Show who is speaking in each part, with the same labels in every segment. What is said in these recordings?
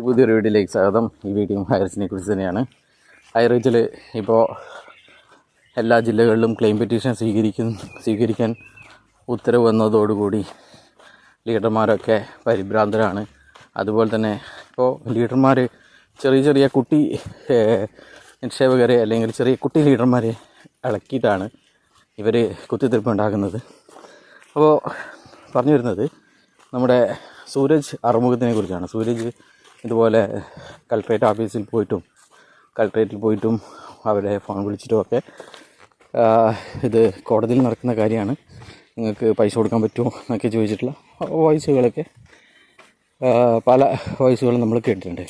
Speaker 1: പുതിയൊരു വീഡിയോയിലേക്ക് സ്വാഗതം. ഈ വീഡിയോ ഹൈറേഞ്ചിനെ കുറിച്ച് തന്നെയാണ്. ഹൈറേഞ്ചിൽ ഇപ്പോൾ എല്ലാ ജില്ലകളിലും ക്ലെയിം പെറ്റീഷൻ സ്വീകരിക്കാൻ ഉത്തരവ് വന്നതോടുകൂടി ലീഡർമാരൊക്കെ പരിഭ്രാന്തരാണ്. അതുപോലെ തന്നെ ഇപ്പോൾ ലീഡർമാർ ചെറിയ കുട്ടി നിക്ഷേപകരെ അല്ലെങ്കിൽ ചെറിയ കുട്ടി ലീഡർമാരെ ഇളക്കിയിട്ടാണ് ഇവർ കുത്തിത്തിരിപ്പ് ഉണ്ടാക്കുന്നത്. അപ്പോൾ പറഞ്ഞു വരുന്നത് നമ്മുടെ സൂരജ് അറുമുഖത്തിനെ കുറിച്ചാണ്. സൂരജ് ഇതുപോലെ കളക്ട്രേറ്റിൽ പോയിട്ടും അവരെ ഫോൺ വിളിച്ചിട്ടുമൊക്കെ ഇത് കോടതിയിൽ നടക്കുന്ന കാര്യമാണ്, നിങ്ങൾക്ക് പൈസ കൊടുക്കാൻ പറ്റുമോ എന്നൊക്കെ ചോദിച്ചിട്ടുള്ള വോയിസുകളൊക്കെ പല വോയിസുകളും നമ്മൾ കേട്ടിട്ടുണ്ട്.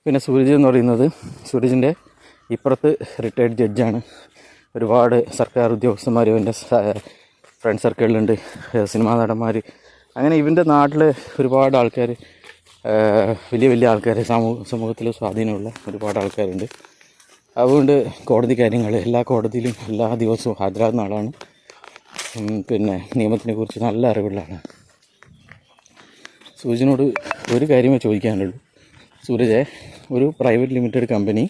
Speaker 1: പിന്നെ സൂരജ് എന്ന് പറയുന്നത്, സൂരജിൻ്റെ ഇപ്പുറത്ത് റിട്ടയർഡ് ജഡ്ജാണ്. ഒരുപാട് സർക്കാർ ഉദ്യോഗസ്ഥന്മാർ ഇവൻ്റെ ഫ്രണ്ട് സർക്കിളിലുണ്ട്, സിനിമാ നടന്മാർ, അങ്ങനെ ഇവൻ്റെ നാട്ടിൽ ഒരുപാട് ആൾക്കാർ, വലിയ ആൾക്കാർ, സമൂഹത്തിൽ സ്വാധീനമുള്ള ഒരുപാട് ആൾക്കാരുണ്ട്. അതുകൊണ്ട് കോടതി കാര്യങ്ങൾ എല്ലാ കോടതിയിലും എല്ലാ ദിവസവും ഹാജരാകുന്ന ആളാണ്. പിന്നെ നിയമത്തിനെ കുറിച്ച് നല്ല അറിവുള്ളതാണ്. സൂരജിനോട് ഒരു കാര്യമേ ചോദിക്കാനുള്ളൂ. സൂരജെ, ഒരു private limited company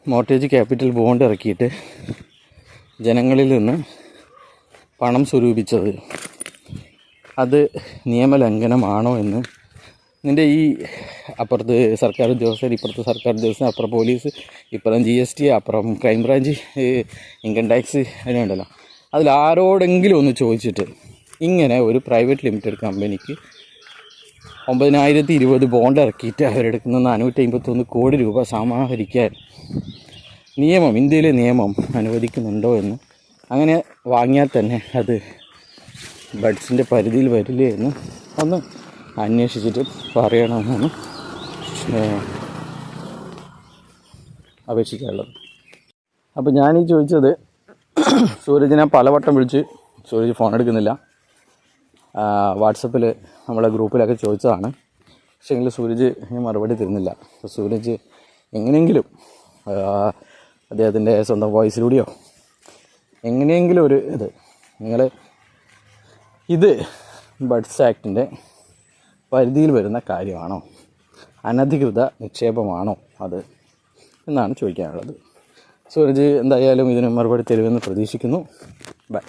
Speaker 1: mortgage capital bond ഇറക്കിയിട്ട് ജനങ്ങളിൽ നിന്ന് പണം സ്വരൂപിച്ചത് അത് നിയമലംഘനമാണോ എന്ന് നിൻ്റെ ഈ അപ്പുറത്ത് സർക്കാർ ഉദ്യോഗസ്ഥർ, ഇപ്പുറത്ത് സർക്കാർ ഉദ്യോഗസ്ഥർ, അപ്പുറം പോലീസ്, ഇപ്പുറം GST, അപ്പുറം ക്രൈംബ്രാഞ്ച്, ഇൻകം ടാക്സ്, അതിനുണ്ടല്ലോ, അതിലാരോടെങ്കിലും ഒന്ന് ചോദിച്ചിട്ട് ഇങ്ങനെ ഒരു പ്രൈവറ്റ് ലിമിറ്റഡ് കമ്പനിക്ക് 9,020 ബോണ്ട് ഇറക്കിയിട്ട് അവരെടുക്കുന്ന 451 കോടി രൂപ സമാഹരിക്കാൻ ഇന്ത്യയിലെ നിയമം അനുവദിക്കുന്നുണ്ടോ എന്ന്, അങ്ങനെ വാങ്ങിയാൽ തന്നെ അത് ബഡ്സിൻ്റെ പരിധിയിൽ വരില്ലേ എന്ന് ഒന്ന് അന്വേഷിച്ചിട്ട് പറയണമെന്നാണ് അപേക്ഷിക്കാനുള്ളത്. അപ്പോൾ ഞാനീ ചോദിച്ചത്, സൂരജിനെ പലവട്ടം വിളിച്ച് സൂരജ് ഫോൺ എടുക്കുന്നില്ല. വാട്സപ്പിൽ നമ്മളെ ഗ്രൂപ്പിലൊക്കെ ചോദിച്ചതാണ്, പക്ഷേങ്കിൽ സൂരജ് മറുപടി തരുന്നില്ല. അപ്പോൾ സൂരജ് എങ്ങനെയെങ്കിലും അദ്ദേഹത്തിൻ്റെ സ്വന്തം വോയിസിലൂടെയോ എങ്ങനെയെങ്കിലും ഒരു ഇത് ബഡ്സ് ആക്ടിൻ്റെ പരിധിയിൽ വരുന്ന കാര്യമാണോ, അനധികൃത നിക്ഷേപമാണോ അത് എന്നാണ് ചോദിക്കാനുള്ളത്. സൂരജ് എന്തായാലും ഇതിന് മറുപടി തരുമെന്ന് പ്രതീക്ഷിക്കുന്നു. ബൈ.